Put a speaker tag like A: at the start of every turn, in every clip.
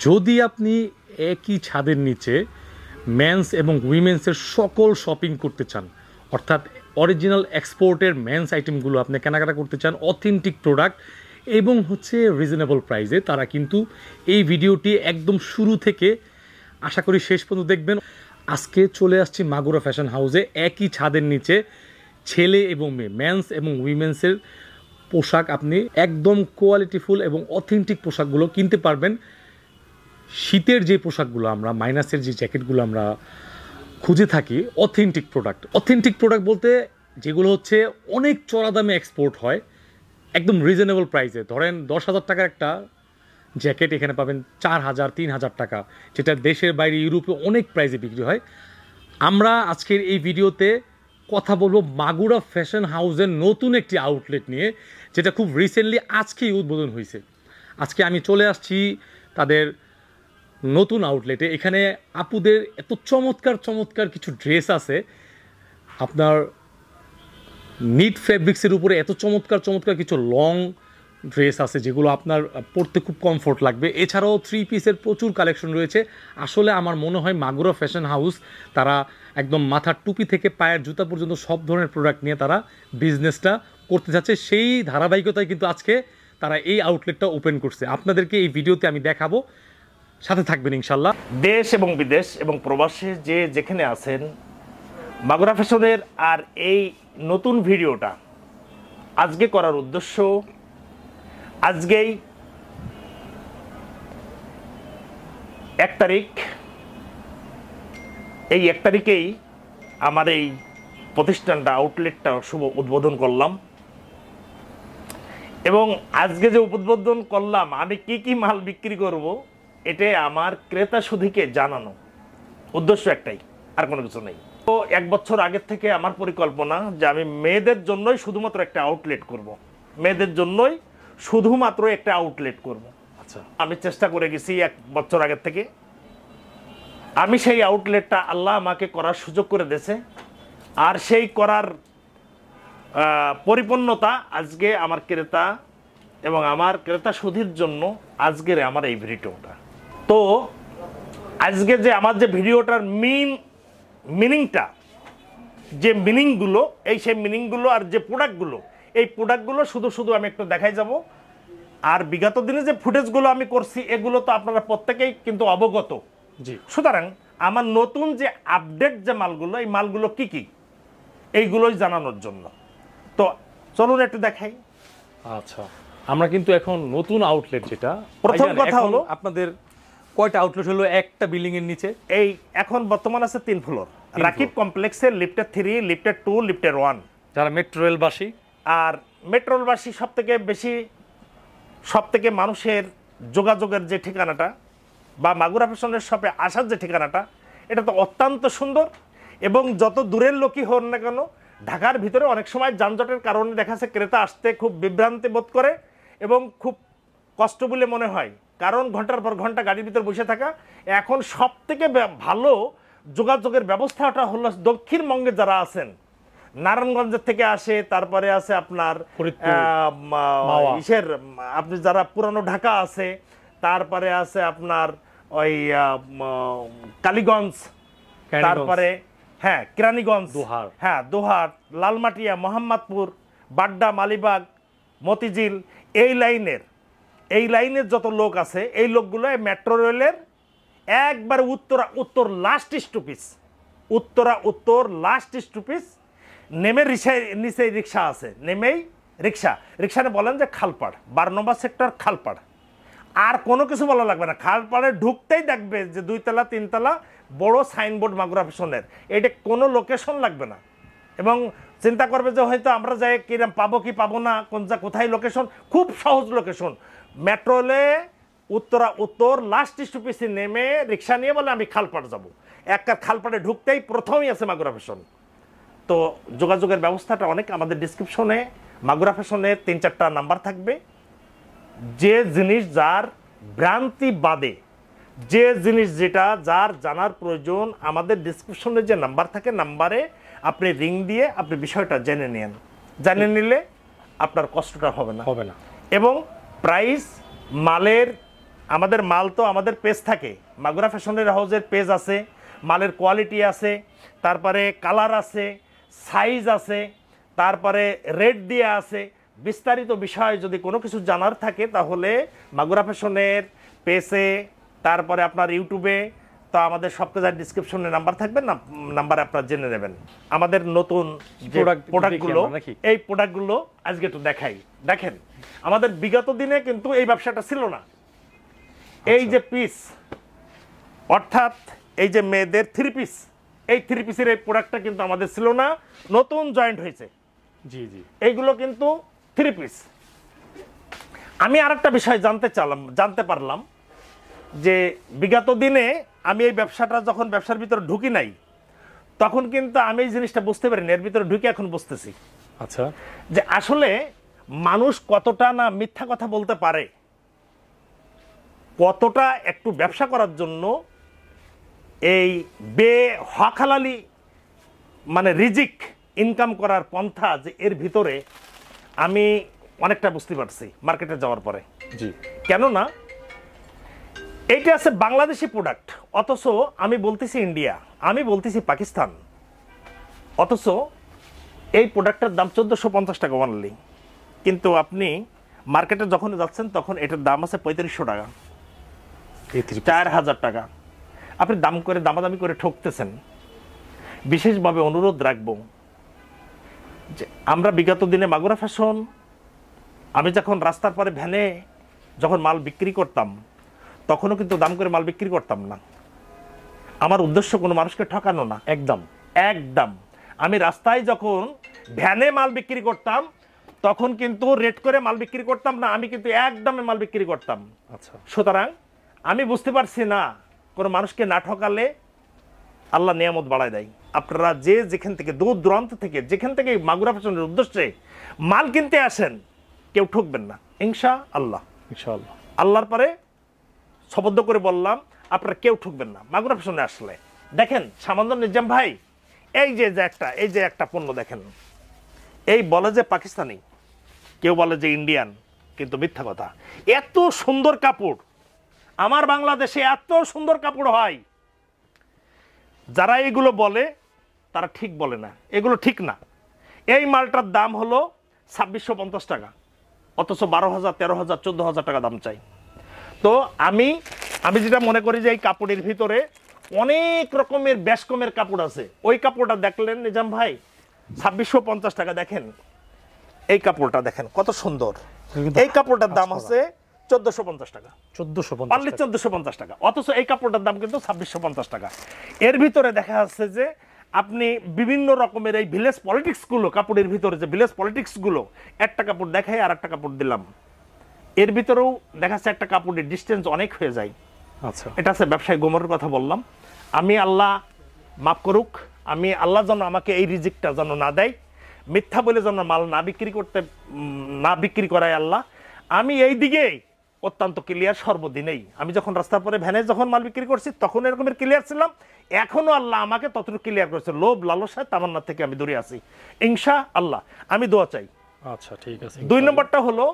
A: যদি আপনি একই ছাদের নিচে মেন্স এবং উইমেন্সের সকল শপিং করতে চান, অর্থাৎ অরিজিনাল এক্সপোর্টের মেন্স আইটেমগুলো আপনি কেনাকাটা করতে চান, অথেন্টিক প্রোডাক্ট এবং হচ্ছে রিজনেবল প্রাইসে, তারা কিন্তু এই ভিডিওটি একদম শুরু থেকে আশা করি শেষ পর্যন্ত দেখবেন। আজকে চলে আসছি মাগুরা ফ্যাশন হাউসে। একই ছাদের নিচে ছেলে এবং মেয়ে, মেন্স এবং উইমেন্সের পোশাক আপনি একদম কোয়ালিটিফুল এবং অথেন্টিক পোশাকগুলো কিনতে পারবেন। শীতের যে পোশাকগুলো আমরা, মাইনাসের যে জ্যাকেটগুলো আমরা খুঁজে থাকি, অথেন্টিক প্রোডাক্ট বলতে যেগুলো হচ্ছে অনেক চড়া দামে এক্সপোর্ট হয় একদম রিজনেবল প্রাইসে। ধরেন 10,000 টাকার একটা জ্যাকেট এখানে পাবেন 4,000 3,000 টাকা, যেটা দেশের বাইরে ইউরোপে অনেক প্রাইসে বিক্রি হয়। আমরা আজকের এই ভিডিওতে কথা বলবো মাগুরা ফ্যাশন হাউসের নতুন একটি আউটলেট নিয়ে, যেটা খুব রিসেন্টলি আজকেই উদ্বোধন হয়েছে। আজকে আমি চলে আসছি তাদের নতুন আউটলেটে। এখানে আপুদের এত চমৎকার কিছু ড্রেস আছে, আপনার নিট ফেব্রিক্সের উপরে এত চমৎকার কিছু লং ড্রেস আছে যেগুলো আপনার পরতে খুব কমফোর্ট লাগবে। এছাড়াও 3 পিসের প্রচুর কালেকশন রয়েছে। আসলে আমার মনে হয় মাগুরা ফ্যাশন হাউস তারা একদম মাথার টুপি থেকে পায়ের জুতা পর্যন্ত সব ধরনের প্রোডাক্ট নিয়ে তারা বিজনেসটা করতে যাচ্ছে। সেই ধারাবাহিকতায় কিন্তু আজকে তারা এই আউটলেটটা ওপেন করছে। আপনাদেরকে এই ভিডিওতে আমি দেখাবো, সাথে থাকবেন ইনশাল্লাহ।
B: দেশ এবং বিদেশ এবং প্রবাসে যে যেখানে আছেন, মাগুরা ফ্যাশনের আর এই নতুন ভিডিওটা আজকে করার উদ্দেশ্য, আজকেই 1 তারিখ, এই 1 তারিখেই আমার এই প্রতিষ্ঠানটা, আউটলেটটা শুভ উদ্বোধন করলাম। এবং আজকে যে উদ্বোধন করলাম, আমি কি মাল বিক্রি করব এটা আমার ক্রেতা সুধীকে জানানো, উদ্দেশ্য একটাই, আর কোনো কিছু নেই। তো 1 বছর আগের থেকে আমার পরিকল্পনা যে আমি মেয়েদের জন্যই শুধুমাত্র একটা আউটলেট করব, মেয়েদের জন্যই শুধুমাত্র একটা আউটলেট করব। আচ্ছা, আমি চেষ্টা করে গেছি 1 বছর আগের থেকে। আমি সেই আউটলেটটা আল্লাহ আমাকে করার সুযোগ করে দিয়েছে, আর সেই করার পরিপূর্ণতা আজকে আমার ক্রেতা এবং আমার ক্রেতা সুধীর জন্য আজকের আমার এই ভিডিওটা। তো আজকে যে আমার যে ভিডিওটার মিনিংটা, যে মিনিংগুলো, সেই মিনিংগুলো আর যে প্রোডাক্টগুলো, এই প্রোডাক্টগুলো শুধু আমি একটু দেখাই যাব। আর বিগত দিনে যে ফুটেজগুলো আমি করছি এগুলো তো আপনারা প্রত্যেকেই কিন্তু অবগত।
A: জি,
B: সুতরাং আমার নতুন যে আপডেট যে মালগুলো, এই মালগুলো কি এইগুলোই জানানোর জন্য। তো চলুন একটু দেখাই।
A: আচ্ছা, আমরা কিন্তু এখন নতুন আউটলেট, যেটা
B: প্রথম কথা হলো
A: আপনাদের কয়টা আউটলেট হলো একটা বিল্ডিং এর নিচে?
B: এই এখন বর্তমান আছে 3 ফ্লোর রাকিব কমপ্লেক্সের, লিফটের 3, লিফটের 2, লিফটের 1।
A: যারা মেট্রো রেলবাসী,
B: আর মেট্রো রেলবাসী সবথেকে মানুষের যোগাযোগের যে ঠিকানাটা বা মাগুরা ফ্যাশনের শপে আসার যে ঠিকানাটা, এটা তো অত্যন্ত সুন্দর। এবং যত দূরের লোকই হন না কেন, ঢাকার ভিতরে অনেক সময় যানজটের কারণে দেখা যাচ্ছে ক্রেতা আসতে খুব বিভ্রান্তি বোধ করে এবং খুব কষ্ট বলে মনে হয়, কারণ ঘন্টার পর ঘন্টা গাড়ির ভিতরে বসে থাকা। এখন সবথেকে ভালো যোগাযোগের ব্যবস্থাটা হলো দক্ষিণবঙ্গে যারা আছেন, নারায়ণগঞ্জের থেকে আসে, তারপরে আছে আপনার আপনি যারা পুরানো ঢাকা আছে, তারপরে আছে আপনার ওই কালীগঞ্জ, তারপরে হ্যাঁ কেরানীগঞ্জ, দোহার, লালমাটিয়া, মোহাম্মদপুর, বাড্ডা, মালিবাগ, মতিঝিল, এই লাইনের যত লোক আছে, এই লোকগুলো মেট্রো রেলের একবারে উত্তর লাস্ট স্টপিস নেমে নিচে রিক্সা আছে, নেমেই রিক্সা বলেন যে খালপাড়, 12 নম্বর সেক্টর খালপাড়। আর কোনো কিছু বলা লাগবে না, খালপাড়ে ঢুকতেই দেখবে যে 2 তলা 3 তলা বড় সাইনবোর্ড মাগুরা ফ্যাশনের। এটা কোনো লোকেশন লাগবে না। এবং চিন্তা করবে যে হয়তো আমরা যাই কিরম পাবো কি পাবো না, কোথায় লোকেশন, খুব সহজ লোকেশন। মেট্রো রেলে উত্তর লাস্ট স্টপিসে নেমে রিক্সা নিয়ে বলে আমি খালপাড় যাব, একটা খালপাড়ে ঢুকতেই প্রথমেই আছে মাগুরা ফ্যাশন। তো যোগাযোগের ব্যবস্থাটা অনেক, আমাদের ডিসক্রিপশনে মাগুরা ফ্যাশনের 3-4টা নাম্বার থাকবে। যে জিনিস যার ভ্রান্তি বাদে, যে জিনিস যেটা যার জানার প্রয়োজন, আমাদের ডিসক্রিপশনে যে নাম্বার থাকে, নাম্বারে আপনি রিং দিয়ে আপনি বিষয়টা জেনে নেন। জেনে নিলে আপনার কষ্টটা হবে না।
A: না।
B: এবং প্রাইস, মালের আমাদের মাল তো আমাদের পেজ থাকে, মাগুরা ফ্যাশনের হাউসের পেজ আছে, মালের কোয়ালিটি আছে, তারপরে কালার আছে, সাইজ আছে, তারপরে রেট দিয়ে আছে। বিস্তারিত বিষয় যদি কোনো কিছু জানার থাকে তাহলে মাগুরা ফ্যাশনের পেজে, তারপরে আপনার ইউটিউবে, তো আমাদের সব কাজের ডিসক্রিপশনে নাম্বার থাকবে না, নাম্বারে আপনারা জেনে নেবেন আমাদের নতুন যে প্রোডাক্টগুলো। এই প্রোডাক্টগুলো আজকে একটু দেখাই। দেখেন আমাদের বিগত দিনে কিন্তু এই ব্যবসাটা ছিল না। এই যে পিস, অর্থাৎ এই যে মেয়েদের 3 পিস, এই 3 পিসের এই প্রোডাক্টটা কিন্তু আমাদের ছিল না, নতুন জয়েন্ট হয়েছে।
A: জি জি,
B: এইগুলো কিন্তু 3 পিস। আমি আরেকটা বিষয় জানতে পারলাম যে বিগত দিনে আমি এই ব্যবসাটা যখন ব্যবসার ভিতরে ঢুকি নাই তখন কিন্তু আমি এই জিনিসটা বুঝতে পারিনি, এর ভিতরে ঢুকে এখন বুঝতেছি।
A: আচ্ছা,
B: যে আসলে মানুষ কতটা না মিথ্যা কথা বলতে পারে, কতটা একটু ব্যবসা করার জন্য এই হকালালি মানে রিজিক ইনকাম করার পন্থা, যে এর ভিতরে আমি অনেকটা বুঝতে পারছি মার্কেটে যাওয়ার পরে।
A: জি,
B: কেননা এইটা আছে বাংলাদেশি প্রোডাক্ট, অথচ আমি বলতেছি ইন্ডিয়া, আমি বলতেছি পাকিস্তান, অথচ এই প্রোডাক্টের দাম 1450 টাকা অনলি। কিন্তু আপনি মার্কেটে যখন যাচ্ছেন তখন এটার দাম আছে 3500 টাকা, 4000 টাকা। আপনি দামাদামি করে ঠকতেছেন। বিশেষভাবে অনুরোধ রাখবো যে আমরা বিগত দিনে মাগুরা ফ্যাশন, আমি যখন রাস্তার পরে ভ্যানে যখন মাল বিক্রি করতাম তখনও কিন্তু দাম করে মাল বিক্রি করতাম না। আমার উদ্দেশ্য কোনো মানুষকে ঠকানো না,
A: একদম
B: একদম। আমি রাস্তায় যখন ভ্যানে মাল বিক্রি করতাম তখন কিন্তু রেট করে মাল বিক্রি করতাম না, আমি কিন্তু একদমে মাল বিক্রি করতাম।
A: আচ্ছা,
B: সুতরাং আমি বুঝতে পারছি না কোনো মানুষকে না ঠকালে আল্লাহ নিয়ামত বাড়ায় দেয়। আপনারা যে যেখান থেকে দূর দূরান্ত থেকে যেখান থেকে মাগুরা ফ্যাশনের উদ্দেশ্যে মাল কিনতে আসেন কেউ ঠকবেন না ইনশাআল্লাহ।
A: ইনশাআল্লাহ,
B: আল্লাহর পরে শপথ করে বললাম আপনারা কেউ ঠকবেন না মাগুরা ফ্যাশনে আসলে। দেখেন সামান্য নিজাম ভাই, এই যে একটা পণ্য দেখেন, এই বলে যে পাকিস্তানি, কেউ বলে যে ইন্ডিয়ান, কিন্তু মিথ্যা কথা। এত সুন্দর কাপড় আমার বাংলাদেশে, এত সুন্দর কাপড় হয়। যারা এগুলো বলে তারা ঠিক বলে না, এগুলো ঠিক না। এই মালটার দাম হলো 2650 টাকা, অথচ 12,000, 13,000, 14,000 টাকা দাম চাই। তো আমি যেটা মনে করি যে এই কাপড়ের ভিতরে অনেক রকমের বেশ কমের কাপড় আছে। ওই কাপড়টা দেখলেন নিজাম ভাই 2650 টাকা। দেখেন এই কাপড়টা দেখেন কত সুন্দর। এই কাপড়টার দাম আছে 1450 টাকা, 1450 টাকা, অথচ এই কাপড়টার দাম কিন্তু 2650 টাকা। এর ভিতরে দেখা যাচ্ছে যে আপনি বিভিন্ন রকমের এই ভিলেজ পলিটিক্স গুলো, কাপড়ের ভিতরে যে ভিলেজ পলিটিক্স গুলো, একটা কাপড় দেখাই আর একটা কাপড় দিলাম, এর ভিতরেও দেখা যাচ্ছে একটা কাপড়ের ডিস্টেন্স অনেক হয়ে যায়।
A: আচ্ছা,
B: এটা আছে ব্যবসায় গোমরের কথা বললাম। আমি আল্লাহ মাফ করুক, আমি আল্লাহ যেন আমাকে এই রিজিকটা যেন না দেয়, মিথ্যা বলে যেন মাল না বিক্রি করায় আল্লাহ। আমি এই দিকে অত্যন্ত ক্লিয়ার সর্বদিনেই। আমি যখন রাস্তার পরে ভ্যানে যখন মাল বিক্রি করছি তখন এরকমের ক্লিয়ার ছিলাম, এখনো আল্লাহ আমাকে ততটুকু ক্লিয়ার করেছে। লোভ লালসা তামান্না থেকে আমি দূরে আছি ইনশাআল্লাহ। আমি দোয়া চাই।
A: আচ্ছা, ঠিক আছে।
B: 2 নম্বরটা হলো,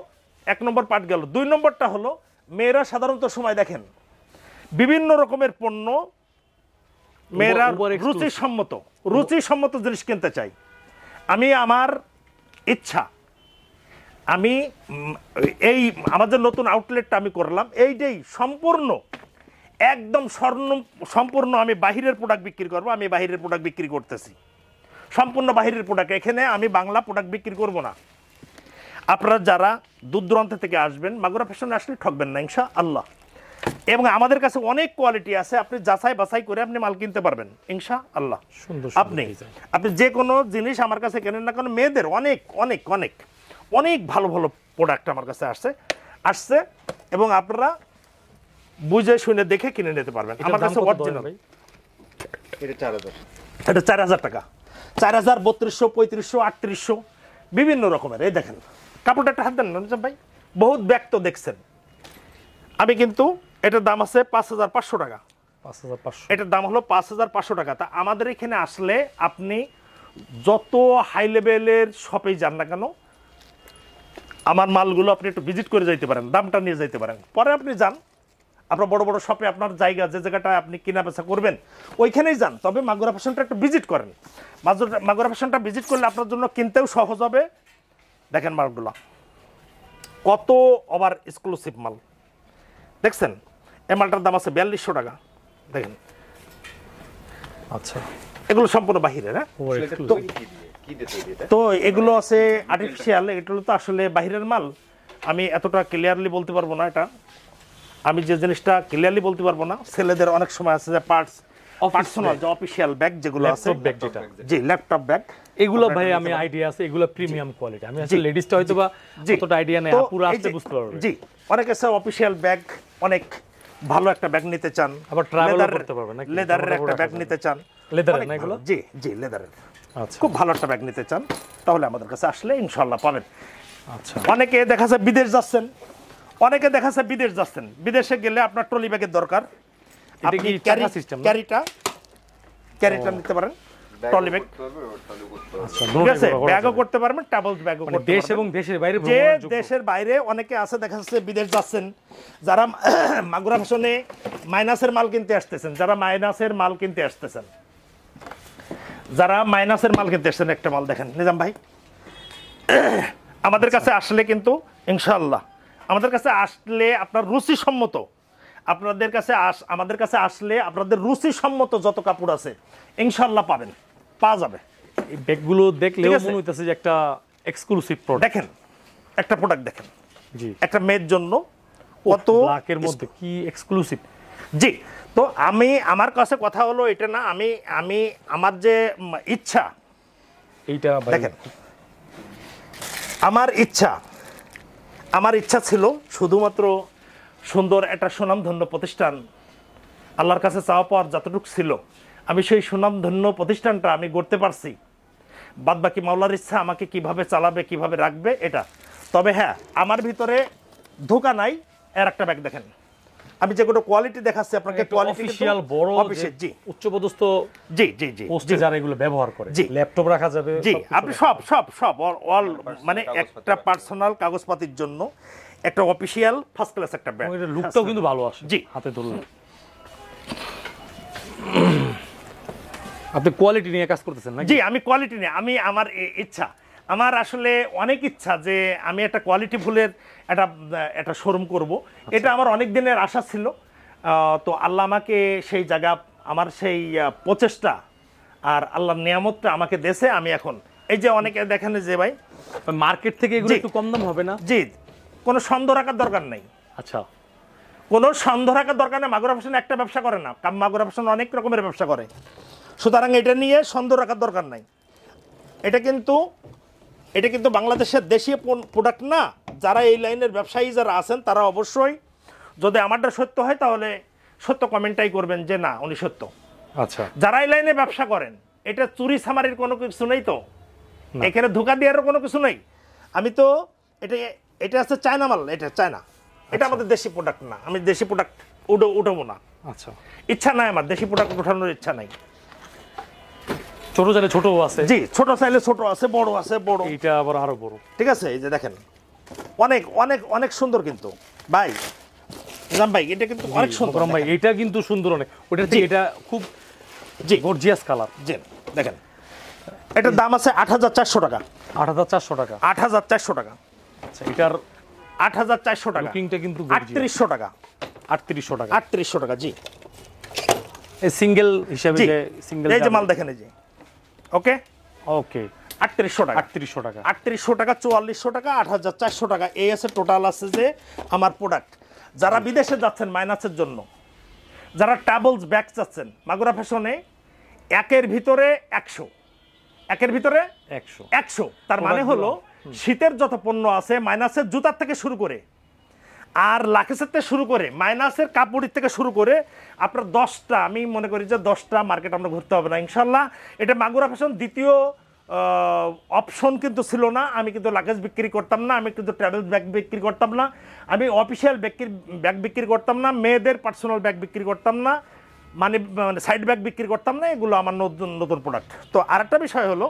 B: 1 নম্বর পার্ট গেল। 2 নম্বরটা হলো মেয়েরা সাধারণত সময় দেখেন বিভিন্ন রকমের পণ্য, মেয়েরা রুচিসম্মত জিনিস কিনতে চাই। আমি আমার ইচ্ছা, আমি এই আমাদের নতুন আউটলেটটা আমি করলাম, এইটাই সম্পূর্ণ একদম সম্পূর্ণ আমি বাহিরের প্রোডাক্ট বিক্রি করবো। আমি বাহিরের প্রোডাক্ট বিক্রি করতেছি, সম্পূর্ণ বাহিরের প্রোডাক্ট। এখানে আমি বাংলা প্রোডাক্ট বিক্রি করব না। আপনারা যারা দূর দূরান্ত থেকে আসবেন মাগুরা ফ্যাশনে আসলে ঠকবেন না ইনশাআল্লাহ। এবং আমাদের কাছে অনেক কোয়ালিটি আছে, আপনি যাচাই বাছাই করে আপনি মাল কিনতে পারবেন ইনশাআল্লাহ। আপনি যে কোনো জিনিস আমার কাছে কেনেন না কেন, মেয়েদের অনেক অনেক অনেক অনেক ভালো ভালো প্রোডাক্ট আমার কাছে আসছে এবং আপনারা বুঝে শুনে দেখে কিনে নিতে পারবেন। আমার কাছে অরিজিনাল এটা 4000 টাকা, 4000, 3200, 3500, 3800 বিভিন্ন রকমের। এই দেখেন কাপড়টা একটা হাত দেন না ভাই, বহুত ব্যক্ত দেখছেন। আমি কিন্তু এটার দাম আছে 5500 টাকা,
A: 5500,
B: এটার দাম হলো 5500 টাকা। তা আমাদের এখানে আসলে আপনি যত হাই লেভেলের শপে যান না কেন, আমার মালগুলো আপনি একটু ভিজিট করে যাইতে পারেন, দামটা নিয়ে যাইতে পারেন, পরে আপনি যান আপনার বড় বড় শপে আপনার জায়গা যে জায়গাটায় আপনি কেনা বেচা করবেন ওইখানেই যান, তবে মাগুরা ফ্যাশনটা একটু ভিজিট করেন। মাগুরা ফ্যাশনটা ভিজিট করলে আপনার জন্য কিনতেও সহজ হবে। দেখেন মালগুলো কত ওভার এক্সক্লুসিভ মাল দেখছেন। এই মালটার দাম আছে 4200 টাকা। দেখেন
A: আচ্ছা,
B: এগুলো সম্পূর্ণ বাহিরের। হ্যাঁ, তো এগুলো আছে আর্টিফিশিয়াল, এগুলো তো আসলে বাহিরের মাল। আমি এতটা ক্লিয়ারলি বলতে পারবো না, এটা আমি যে জিনিসটা ক্লিয়ারলি বলতে পারবো না। ছেলেদের অনেক সময় আছে যে পার্সোনাল যে অফিশিয়াল ব্যাগ যেগুলো আছে,
A: ব্যাগ যেটা,
B: জি ল্যাপটপ ব্যাগ,
A: এগুলো ভাই আমি আইডিয়া আছে, এগুলো প্রিমিয়াম কোয়ালিটি। আমি আসলে লেডিসটা হয়তো বা অতটা আইডিয়া নেই, পুরো আসতে বুঝতে পারবে।
B: জি, অনেক আছে অফিশিয়াল ব্যাগ, অনেক ভালো একটা ব্যাগ নিতে চান,
A: আবার ট্রাভেল করতে পারবে নাকি,
B: লেদারের একটা ব্যাগ নিতে চান,
A: লেদারের না এগুলো?
B: জি জি লেদারের।
A: আচ্ছা,
B: খুব ভালো একটা ব্যাগ নিতে চান তাহলে আমাদের কাছে আসলে ইনশাআল্লাহ পাবেন।
A: আচ্ছা,
B: অনেকে দেখা যায় বিদেশ যাচ্ছেন, অনেকে দেখা যায় বিদেশ যাচ্ছেন, বিদেশে গেলে আপনার ট্রলি ব্যাগের দরকার, আপনি ক্যারিটা নিতে পারেন, ট্রলি ব্যাগ।
A: আচ্ছা,
B: ঠিক আছে, ব্যাগও করতে পারবেন, ট্রাভেলস ব্যাগও করতে পারবেন।
A: দেশ এবং দেশের বাইরে,
B: যে দেশের বাইরে অনেকে আছে দেখা যাচ্ছে বিদেশ যাচ্ছেন, যারা মাগুরা ফ্যাশনে মাইনাসের মাল কিনতে আসতেছেন, যারা মাইনাসের মাল কিনতে আসছেন, একটা মাল দেখেন নিজাম ভাই, আমাদের কাছে আসলে কিন্তু ইনশাআল্লাহ, আমাদের কাছে আসলে আপনার রুচিসম্মত, আমাদের কাছে আসলে আপনাদের রুচিসম্মত যত কাপড় আছে ইনশাআল্লাহ পাওয়া যাবে।
A: এই ব্যাগগুলো দেখলেও মনে হইতাছে যে একটা এক্সক্লুসিভ প্রোডাক্ট।
B: দেখেন একটা প্রোডাক্ট দেখেন,
A: জি,
B: একটা মেয়ের জন্য কত
A: ব্ল্যাকের মধ্যে কি এক্সক্লুসিভ।
B: জি, তো আমার কাছে কথা হলো এটা না, আমি আমার যে ইচ্ছা,
A: এইটা
B: দেখেন আমার ইচ্ছা ছিল শুধুমাত্র সুন্দর একটা সুনামধন্য প্রতিষ্ঠান, আল্লাহর কাছে চাওয়া পাওয়ার যতটুকু ছিল আমি সেই সুনামধন্য প্রতিষ্ঠানটা আমি গড়তে পারছি। বাদ বাকি মাওলার ইচ্ছা আমাকে কিভাবে চালাবে, কিভাবে রাখবে এটা। তবে হ্যাঁ, আমার ভিতরে ধোঁকা নাই। এর একটা ব্যাগ দেখেন, আমি যেগুলো কোয়ালিটি দেখাচ্ছি আপনাকে, কোয়ালিটি
A: অফিশিয়াল বড়
B: অফিসে, জি
A: উচ্চপদস্থ,
B: জি জি জি
A: পোস্টে যারা এগুলো ব্যবহার করে,
B: জি,
A: ল্যাপটপ রাখা যাবে,
B: জি, আপনি সব অল মানে একটা পার্সোনাল কাগজপাতির জন্য একটা অফিশিয়াল ফার্স্ট ক্লাস একটা ব্যাগ।
A: এর লুকটাও কিন্তু ভালো আসে,
B: জি,
A: হাতে ধরলে। আপনি কোয়ালিটি নিয়ে কাজ করতেছেন নাকি?
B: জি, আমি কোয়ালিটি নিয়ে, আমার ইচ্ছা, আমার আসলে অনেক ইচ্ছা যে আমি একটা কোয়ালিটি ফুলের একটা শোরুম করব। এটা আমার অনেক দিনের আশা ছিল। তো আল্লাহ আমাকে সেই জায়গা, আমার সেই প্রচেষ্টা আর আল্লাহর নিয়ামতটা আমাকে দেশে, আমি এখন এই যে অনেকে দেখেন যে ভাই
A: মার্কেট থেকে এগুলো একটু কম দাম হবে না?
B: জি, কোনো সন্দেহ রাখার দরকার নেই।
A: আচ্ছা,
B: কোনো সন্দেহ রাখার দরকার নেই। মাগুরা ফ্যাশন একটা ব্যবসা করে না, মাগুরা ফ্যাশন অনেক রকমের ব্যবসা করে, সুতরাং এটা নিয়ে সন্দেহ রাখার দরকার নাই। এটা কিন্তু বাংলাদেশের দেশীয় প্রোডাক্ট না। যারা এই লাইনের ব্যবসায়ী যারা আছেন তারা অবশ্যই, যদি আমারটা সত্য হয় তাহলে সত্য কমেন্টটাই করবেন যে না উনি সত্য।
A: আচ্ছা,
B: যারা এই লাইনে ব্যবসা করেন, এটা চুরি সামারির কোনো কিছু নেই, তো এখানে ধোঁকা দেওয়ারও কোনো কিছু নেই। আমি তো এটা আছে চায়না মাল, এটা চায়না, এটা আমাদের দেশি প্রোডাক্ট না। আমি দেশি প্রোডাক্ট উঠাবো না,
A: আচ্ছা,
B: ইচ্ছা নাই আমার, দেশি প্রোডাক্ট উঠানোর ইচ্ছা নাই।
A: ছোট চাইলে ছোট আছে,
B: জি, ছোট চাইলে ছোট আছে, বড় আছে বড়,
A: এটা আবার আরো বড়।
B: ঠিক আছে, এই যে দেখেন অনেক অনেক অনেক সুন্দর কিন্তু ভাই, নিজাম ভাই এটা কিন্তু অনেক সুন্দর
A: ভাই, এটা কিন্তু সুন্দর অনেক। ওটা জি, এটা খুব
B: জি
A: গর্জিয়াস কালার।
B: জি, দেখেন এটার দাম আছে 8400 টাকা।
A: 8400 টাকা?
B: 8400 টাকা।
A: আচ্ছা, এটার
B: 8400 টাকা।
A: লুকিংটা কিন্তু
B: 3800 টাকা।
A: 3800 টাকা,
B: 3800 টাকা। জি,
A: এই সিঙ্গেল হিসাবে যে সিঙ্গেল,
B: এই যে মাল দেখেন, এই যে ওকে
A: ওকে,
B: 3800 টাকা।
A: 3800 টাকা,
B: 3800 টাকা, 4400 টাকা, 8400 টাকা। এই আছে টোটাল আছে যে আমার প্রোডাক্ট। যারা বিদেশে যাচ্ছেন মাইনাসের জন্য, যারা ট্রাভেলস ব্যাগ চাচ্ছেন, মাগুরা ফ্যাশনে একের ভিতরে 100, একের ভিতরে 100। তার মানে হলো শীতের যত পণ্য আছে, মাইনাসের জুতার থেকে শুরু করে আর লাখেসের থেকে শুরু করে, মাইনাসের কাপড়ের থেকে শুরু করে আপনার 10টা, আমি মনে করি যে 10টা মার্কেট আমরা ঘুরতে হবে না ইনশাল্লাহ। এটা মাগুরা ফ্যাশন দ্বিতীয় অপশন কিন্তু ছিল না। আমি কিন্তু লাগেজ বিক্রি করতাম না, আমি কিন্তু ট্রাভেল ব্যাগ বিক্রি করতাম না, আমি অফিসিয়াল ব্যাগ বিক্রি করতাম না, মেয়েদের পার্সোনাল ব্যাগ বিক্রি করতাম না, মানে সাইড ব্যাগ বিক্রি করতাম না। এগুলো আমার নতুন প্রোডাক্ট। তো আরেকটা বিষয় হলো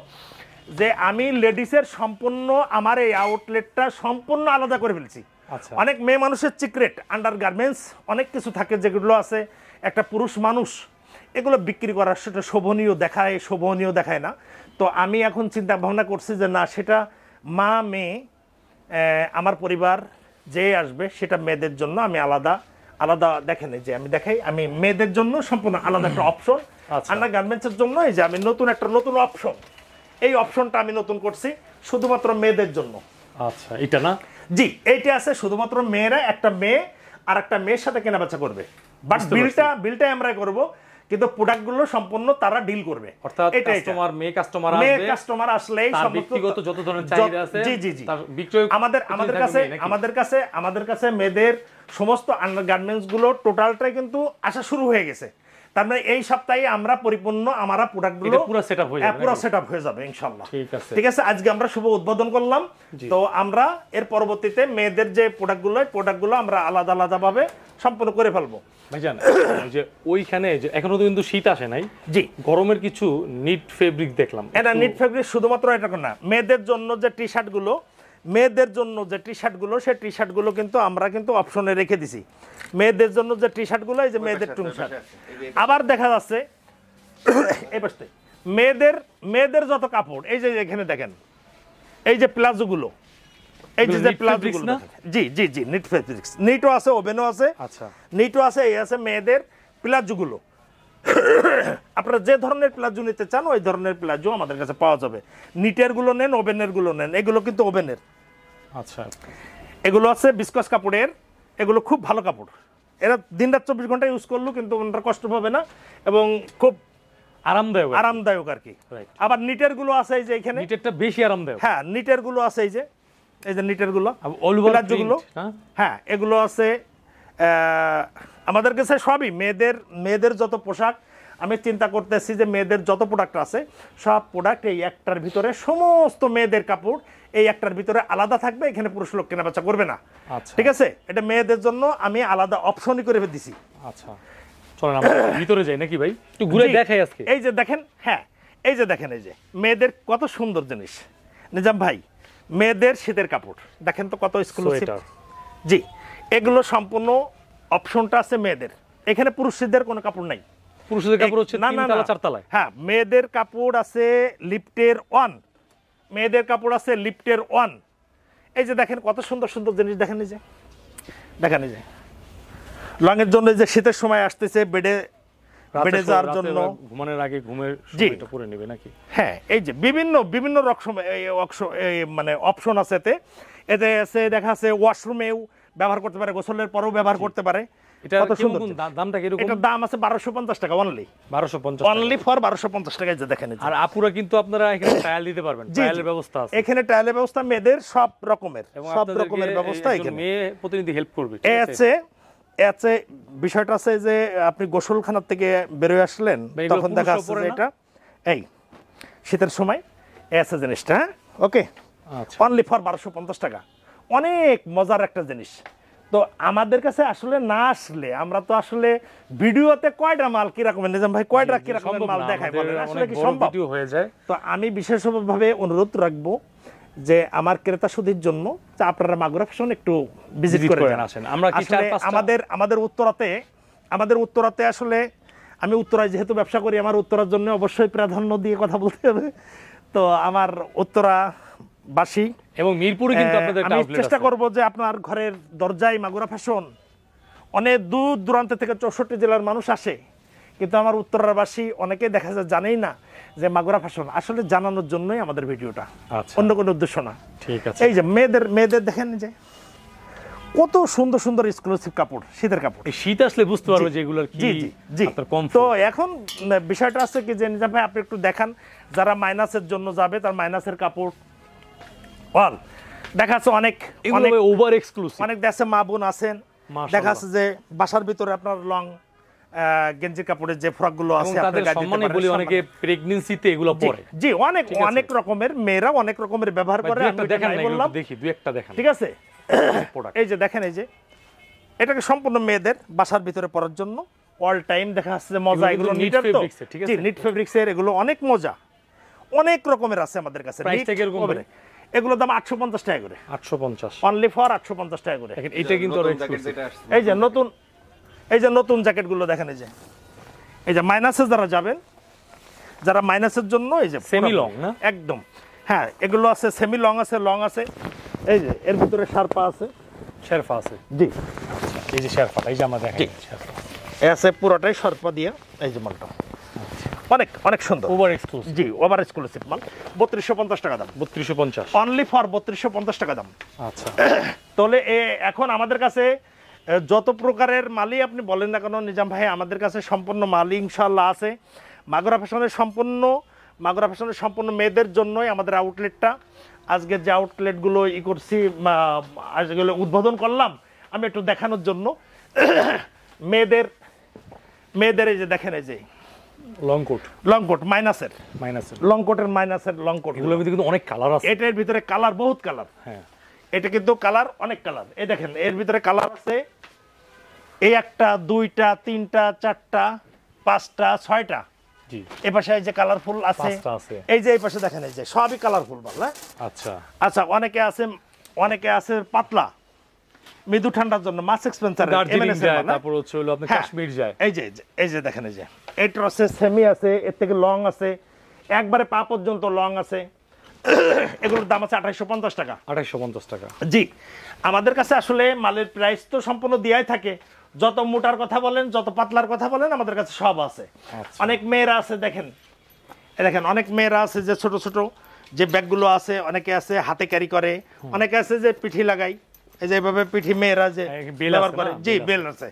B: যে আমি লেডিসের সম্পূর্ণ আমার এই আউটলেটটা সম্পূর্ণ আলাদা করে ফেলছি।
A: আচ্ছা।
B: অনেক মেয়ে মানুষের সিক্রেট আন্ডার গার্মেন্টস অনেক কিছু থাকে যেগুলো আছে একটা পুরুষ মানুষ এগুলো বিক্রি করার সেটা শোভনীয় দেখায় না। তো আমি এখন চিন্তা ভাবনা করছি যে না, সেটা মা মেয়ে আমার পরিবার যে আসবে সেটা মেয়েদের জন্য আমি আলাদা দেখেন, এই যে আমি দেখাই, আমি মেয়েদের জন্য সম্পূর্ণ আলাদা একটা অপশন,
A: আচ্ছা।
B: আন্ডার গার্মেন্টসের জন্য এই যে আমি নতুন অপশন, এই অপশনটা আমি নতুন করছি শুধুমাত্র মেয়েদের জন্য।
A: আচ্ছা, এটা না?
B: জি, এইটা আছে শুধুমাত্র মেয়েরা, একটা মেয়ে আর একটা মেয়ের সাথে কেনাবেচা করবে, বাট বিলটা আমরা করব, কিন্তু প্রোডাক্টগুলো সম্পূর্ণ তারা ডিল করবে।
A: অর্থাৎ মেয়ে কাস্টমার আসলেই
B: তার
A: ব্যক্তিগত যত ধরনের চাহিদা আছে
B: জি
A: তার বিক্রয়
B: আমাদের কাছে মেয়েদের সমস্ত আন্ডারগার্মেন্টস গুলো টোটালটাই কিন্তু আসা শুরু হয়ে গেছে। তার মানে এই সপ্তাহে আমরা পরিপূর্ণ আমার প্রোডাক্টগুলো
A: পুরো সেটআপ
B: হয়ে যাবে ইনশাআল্লাহ।
A: ঠিক আছে,
B: আজকে আমরা শুভ উদ্বোধন করলাম। তো আমরা এর পরবর্তীতে মেয়েদের যে প্রোডাক্টগুলো আমরা আলাদা ভাবে সম্পূর্ণ করে ফেলবো।
A: ভাইজান, যে ওইখানে যে এখনো তো কিন্তু শীত আসে নাই,
B: জি,
A: গরমের কিছু নিট ফেব্রিক দেখলাম।
B: এটা নিট ফেব্রিক শুধুমাত্র এটা না, মেয়েদের জন্য যে টি শার্টগুলো কিন্তু আমরা কিন্তু অপশনে রেখে দিছি। মেয়েদের জন্য যে টি শার্টগুলো, এই যে মেয়েদের টুং শার্ট, আবার দেখা যাচ্ছে এই পাশে মেয়েদের যত কাপড়, এই যে এখানে দেখেন, এই যে প্লাজোগুলো, এই যে প্লাজোগুলো, জি নিট ফেব্রিক্স, নিটও আছে, ওভেনও আছে।
A: আচ্ছা,
B: নিটও আছে, এই আছে মেয়েদের প্লাজোগুলো। আপনারা যে ধরনের প্লাজো নিতে চান ওই ধরনের প্লাজো আমাদের কাছে পাওয়া যাবে। নিটের গুলো নেন, ওভেনের গুলো নেন, এগুলো কিন্তু ওভেনের।
A: আচ্ছা,
B: এগুলো আছে বিস্কস কাপড়ের, এগুলো খুব ভালো কাপড়, এরা দিন রাত 24 ঘন্টা ইউজ করলেও কিন্তু ওনারা কষ্ট পাবে না এবং খুব আরামদায়ক আর কি। আবার নিটের গুলো আছে, এই যে এখানে
A: নিটেরটা বেশি আরামদায়ক।
B: হ্যাঁ, নিটের গুলো আছে, এই যে নিটের গুলো, হ্যাঁ এগুলো আছে আমাদের কাছে সবই মেয়েদের যত পোশাক, আমি চিন্তা করতেছি যে মেয়েদের যত প্রোডাক্ট আছে সব প্রোডাক্ট এই একটার ভিতরে, সমস্ত মেয়েদের কাপড় এই একটার ভিতরে আলাদা থাকবে, এখানে পুরুষ লোক কেনাবেচা করবে না। ঠিক আছে, এটা মেয়েদের জন্য আমি আলাদা অপশনই করে দিছি।
A: আচ্ছা, চলেন আমরা ভিতরে যাই নাকি ভাই, একটু ঘুরে দেখাই আজকে।
B: এই যে দেখেন, হ্যাঁ এই যে দেখেন, এই যে মেয়েদের কত সুন্দর জিনিস নিজাম ভাই, মেয়েদের শীতের কাপড় দেখেন তো কত এক্সক্লুসিভ। জি, এগুলো সম্পূর্ণ অপশনটা আছে মেয়েদের, এখানে পুরুষদের কোনো কাপড় নাই।
A: পুরুষদের কাপড় হচ্ছে 3 তলা 4 তলায়।
B: হ্যাঁ, মেয়েদের কাপড় আছে লিফটের 1, মেয়েদের কাপড় আছে লিফটের 1। এই যে দেখেন কত সুন্দর জিনিস, দেখেন এই যে লংয়ের জন্য, যে শীতের সময় আসতেছে বেডে যাওয়ার জন্য,
A: ঘুমানোর আগে ঘুমের সময়টা পরে নেবে নাকি।
B: হ্যাঁ, এই যে বিভিন্ন রকম মানে অপশন আছে এতে আছে, দেখা আছে ওয়াশরুমেও ব্যবহার করতে পারে, গোসলের পরেও ব্যবহার করতে পারে।
A: কত সুন্দর, দামটা কি রকম?
B: এটার দাম আছে 1250 টাকা অনলি। 1250 অনলি ফর 1250 টাকা। এই যে দেখেন,
A: আর আপুরা কিন্তু আপনারা এখানে ট্রায়াল দিতে পারবেন, ট্রায়ালের ব্যবস্থা আছে
B: এখানে, ট্রায়ালের ব্যবস্থা মেয়েদের সব রকমের ব্যবস্থা এখানে।
A: মেয়ে প্রতিনিধি হেল্প করবে।
B: আছে বিষয়টা আছে যে আপনি গোসলখানার থেকে বেরোয় আসলেন, তখন দেখা যাচ্ছে যে এটা এই শীতের সময় আছে জিনিসটা। হ্যাঁ, ওকে, অনলি ফর 1250 টাকা। অনেক মজার একটা জিনিস। তো আমাদের কাছে আসলে না আসলে আমরা তো আসলে ভিডিওতে কয়টা মাল কিরকমের, নিজাম ভাই কয়টা কিরকমের মাল দেখাই বলেন, আসলে কি সম্ভব হয়ে যায়? তো আমি বিশেষভাবে অনুরোধ রাখবো যে আমার ক্রেতা সুধীর জন্য আপনারা মাগুরা ফ্যাশন একটু ভিজিট করে আসেন। আমরা কি আমাদের উত্তরাতে আসলে, আমি উত্তরায় যেহেতু ব্যবসা করি, আমার উত্তরার জন্য অবশ্যই প্রাধান্য দিয়ে কথা বলতে হবে। তো আমার উত্তরাবাসী
A: এবং মিরপুরে কিন্তু আপনাদের একটা আউটলেট আছে,
B: চেষ্টা করব যে আপনার ঘরের দরজায় মাগুরা ফ্যাশন। অনেক দূর দূরান্ত থেকে 64 জেলার মানুষ আসে, কিন্তু আমার উত্তরাবাসী অনেকে দেখা যায় জানেই না যে মাগুরা ফ্যাশন। আসলে জানানোর জন্যই আমাদের ভিডিওটা, অন্য কোনো উদ্দেশ্য না। ঠিক আছে, এই যে মেয়েদের দেখেন যে কত সুন্দর এক্সক্লুসিভ কাপড়, শীতের কাপড়।
A: শীত আসলে বুঝতে পারবে যে এগুলোর কি আপনার কমফোর্ট।
B: তো এখন বিষয়টা আছে কি যে নিজাম ভাই আপনি একটু দেখান, যারা মাইনাসের জন্য যাবে তার মাইনাসের কাপড় অল দেখা যাচ্ছে, অনেক
A: ওভার এক্সক্লুসিভ,
B: অনেক দেশে মা বোন আছেন, দেখা যাচ্ছে যে বাসার ভিতরে আপনার লং গেঞ্জি কাপড়ের যে ফ্রকগুলো আছে,
A: অনেকে প্রেগন্যান্সিতে এগুলো পরে।
B: জি, অনেক রকমের মেয়েরা অনেক রকমের ব্যবহার করে।
A: দেখি দুই একটা দেখেন,
B: ঠিক আছে। এই যে দেখেন, এই যে এটাকে সম্পূর্ণ মেয়েদের বাসার ভিতরে পরার জন্য অল টাইম দেখা যাচ্ছে যে মজা। এগুলো নিটের তো, নিট ফেব্রিক্সের, এগুলো অনেক মজা, অনেক রকমের আছে আমাদের কাছে। এগুলোর দাম 850 টাকা করে,
A: 850
B: অনলি ফর 850 টাকা করে।
A: দেখেন এটা কিন্তু আরো এক্সক্লুসিভ।
B: এই যে নতুন জ্যাকেটগুলো দেখেন, এই যে মাইনাসে যারা যাবেন, যারা মাইনাসের জন্য এই যে
A: সেমি লং না
B: একদম, হ্যাঁ এগুলো আছে সেমি লং আছে, লং আছে, এই যে এর ভিতরে শারপা আছে,
A: শেরফা আছে।
B: জি
A: এই যে শেরফা, এই যে আমরা দেখেন শেরফা
B: এ আছে পুরোটাই শারপা দিয়ে, এই যে মালটা অনেক অনেক সুন্দর,
A: ওভার এক্সক্লুসিভ।
B: জি ওভার এক্সক্লুসিভ মাল, 3250 টাকা দাম,
A: 3250
B: অনলি ফর 3250 টাকা দাম।
A: আচ্ছা
B: তাহলে এখন আমাদের কাছে যত প্রকারের মালই আপনি বলেন না কেন নিজাম ভাই, আমাদের কাছে সম্পূর্ণ মালই ইনশাআল্লাহ আছে। মাগুরা ফ্যাশনের সম্পূর্ণ মেয়েদের জন্যই আমাদের আউটলেটটা। আজকে যে আউটলেটগুলো করছি, আজকে উদ্বোধন করলাম আমি একটু দেখানোর জন্য। মেয়েদের এই যে দেখেন, এই যে লং কোট মাইনাসের লং কোটের লং কোট,
A: এগুলোর ভিতরে কিন্তু অনেক কালার আছে।
B: এটার ভিতরে কালার বহুত কালার,
A: হ্যাঁ
B: এটা কিন্তু কালার অনেক কালার। এই দেখেন এর ভিতরে কালার আছে, এই একটা, দুইটা, তিনটা, চারটা, পাঁচটা, ছয়টা।
A: জি
B: এই পাশে এই যে কালারফুল আছে, এই যে এই পাশে দেখেন, এই যে সবই কালারফুল মাল।
A: আচ্ছা
B: আচ্ছা, অনেকে আছে পাতলা মৃদু ঠান্ডার জন্য, মাস এক্সপেন্সার,
A: তারপর হচ্ছে হলো আপনি কাশ্মীর যায়।
B: এই যে দেখেন, এই যে এটা আছে সেমি আছে, এর থেকে লং আছে, একবারে পা পর্যন্ত লং আছে। এগুলোর দাম আছে 2850 টাকা।
A: 2850 টাকা।
B: জি, আমাদের কাছে আসলে মালের প্রাইস তো সম্পূর্ণ দেয়াই থাকে। যত মোটার কথা বলেন, যত পাতলার কথা বলেন, আমাদের কাছে সব আছে। অনেক মেয়েরা আছে, দেখেন অনেক মেয়েরা আছে যে ছোট ছোট যে ব্যাগগুলো আছে, অনেকে আছে হাতে ক্যারি করে, অনেকে আছে যে পিঠি লাগাই, এই যে এইভাবে পিঠি মেয়েরা যে ব্যবহার করে। জি, বেল আছে।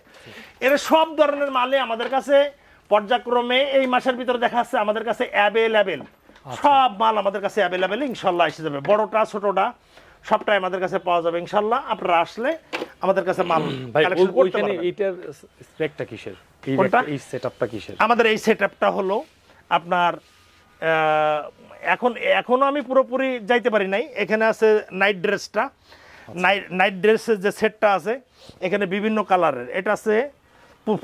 B: এর সব ধরনের মালে আমাদের কাছে পর্যায়ক্রমে এই মাসের ভিতরে দেখা যাচ্ছে আমাদের কাছে অ্যাভেলেবেল, সব মাল আমাদের কাছে অ্যাভেলেবেল ইনশাল্লাহ এসে যাবে। বড়টা ছোটটা সবটাই আমাদের কাছে পাওয়া যাবে ইনশাল্লাহ। আপনারা আসলে আমাদের কাছে মাল কালেকশন করতে পারবেন।
A: এইটার স্পেকটা কিসের? এই সেটআপটা কিসের?
B: আমাদের এই সেটআপটা হলো আপনার এখনো আমি পুরোপুরি যাইতে পারি নাই। এখানে আছে নাইট ড্রেসটা, নাইট ড্রেসের যে সেটটা আছে এখানে বিভিন্ন কালারের, এটা আছে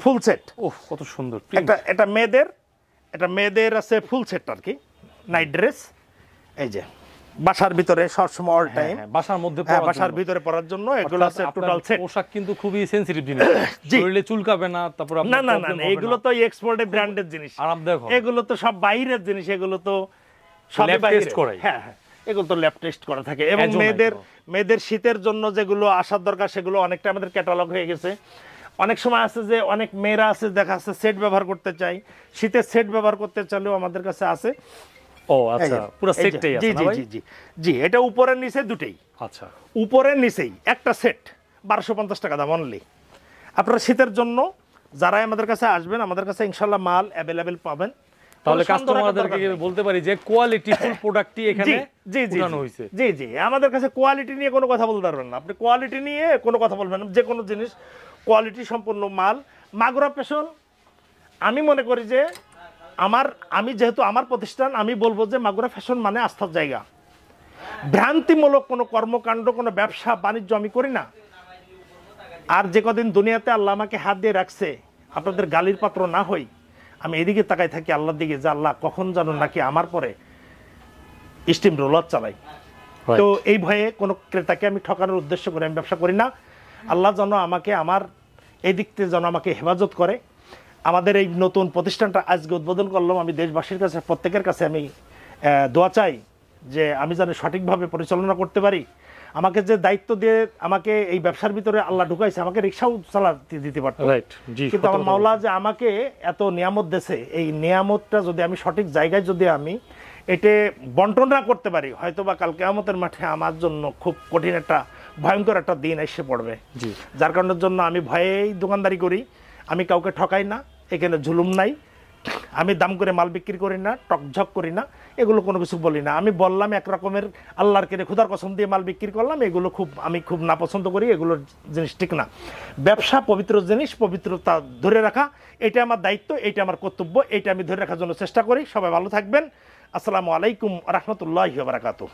B: ফুল সেট।
A: ওহ কত সুন্দর!
B: এটা মেয়েদের আছে ফুল সেট আর কি, নাইট ড্রেস। এই যে বাসার ভিতরে সবসময় অল টাইম, বাসার ভিতরে পরার জন্য এগুলো আছে টোটাল সেট।
A: পোশাক কিন্তু খুবই সেনসিটিভ জিনিস, শরীরে চুলকাবে না, তারপর
B: না এগুলো তো এক্সপোর্টেড ব্র্যান্ডের জিনিস, আরামদায়ক। এগুলো তো সব বাইরের জিনিস, এগুলো তো সব টেস্ট করে। হ্যাঁ, এগুলো তো ল্যাব টেস্ট করা থাকে। এবং মেয়েদের শীতের জন্য যেগুলো আসার দরকার সেগুলো অনেকটা আমাদের ক্যাটালগ হয়ে গেছে। অনেক সময় আছে যে অনেক মেয়েরা আছে দেখা যাচ্ছে সেট ব্যবহার করতে চাই, শীতের সেট ব্যবহার করতে চাইলেও আমাদের কাছে আছে।
A: ও আচ্ছা, পুরো সেটটাই আছে না ভাই?
B: জি, এটা উপরের নিচে দুটেই।
A: আচ্ছা,
B: উপরের নিচেই একটা সেট 1250 টাকা দাম অনলি। আপনারা শীতের জন্য যারাই আমাদের কাছে আসবেন, আমাদের কাছে ইনশাআল্লাহ মাল অ্যাভেলেবেল পাবেন।
A: তাহলে কাস্টমারদেরকে বলতে পারি যে কোয়ালিটি ফুল প্রোডাক্টই এখানে উঠানো হয়েছে।
B: জি, আমাদের কাছে কোয়ালিটি নিয়ে কোনো কথা বলতে পারবেন না। আপনি কোয়ালিটি নিয়ে কোনো কথা বলবেন না, যে কোনো জিনিস কোয়ালিটি সম্পন্ন মাল। মাগুরা ফ্যাশন, আমি মনে করি যে আমি যেহেতু আমার প্রতিষ্ঠান, আমি বলবো যে মাগুরা ফ্যাশন মানে আস্থার জায়গা। ভ্রান্তিমূলক কোনো কর্মকাণ্ড, কোনো ব্যবসা বাণিজ্য আমি করি না। আর যে কদিন দুনিয়াতে আল্লাহ আমাকে হাত দিয়ে রাখছে, আপনাদের গালির পাত্র না হই, আমি এদিকে তাকাই থাকি আল্লাহর দিকে, যে আল্লাহ কখন জানো নাকি আমার পরে স্টিম রোলার চালাই। তো এই ভয়ে কোনো ক্রেতাকে আমি ঠকানোর উদ্দেশ্য করে আমি ব্যবসা করি না। আল্লাহ যেন আমাকে আমার এই দিক থেকে যেন আমাকে হেফাজত করে। আমাদের এই নতুন প্রতিষ্ঠানটা আজকে উদ্বোধন করলাম, আমি দেশবাসীর কাছে প্রত্যেকের কাছে আমি দোয়া চাই যে আমি যেন সঠিকভাবে পরিচালনা করতে পারি। আমাকে যে দায়িত্ব দিয়ে আমাকে এই ব্যবসার ভিতরে আল্লাহ ঢুকাইছে, আমাকে রিক্সাও চালাতে দিতে পারতো, কিন্তু আমার মাওলা যে আমাকে এত নিয়ামত দিয়েছে, এই নিয়ামতটা যদি আমি সঠিক জায়গায় যদি আমি এটা বন্টন না করতে পারি, হয়তো বা কাল কিয়ামতের মাঠে আমার জন্য খুব কঠিন একটা ভয়ঙ্কর একটা দিন এসে পড়বে। যার কারণের জন্য আমি ভয়েই দোকানদারি করি, আমি কাউকে ঠকাই না, এখানে জুলুম নাই, আমি দাম করে মাল বিক্রি করি না, টকঝক করি না, এগুলো কোনো কিছু বলি না। আমি বললাম এক রকমের আল্লাহর কেড়ে খুদার কসম দিয়ে মাল বিক্রি করলাম, এগুলো আমি খুব নাপছন্দ করি, এগুলোর জিনিস ঠিক না। ব্যবসা পবিত্র জিনিস, পবিত্রতা ধরে রাখা এটা আমার দায়িত্ব, এটা আমার কর্তব্য, এটা আমি ধরে রাখার জন্য চেষ্টা করি। সবাই ভালো থাকবেন। আসসালামু আলাইকুম ওয়া রাহমাতুল্লাহি ওয়া বারাকাতুহু।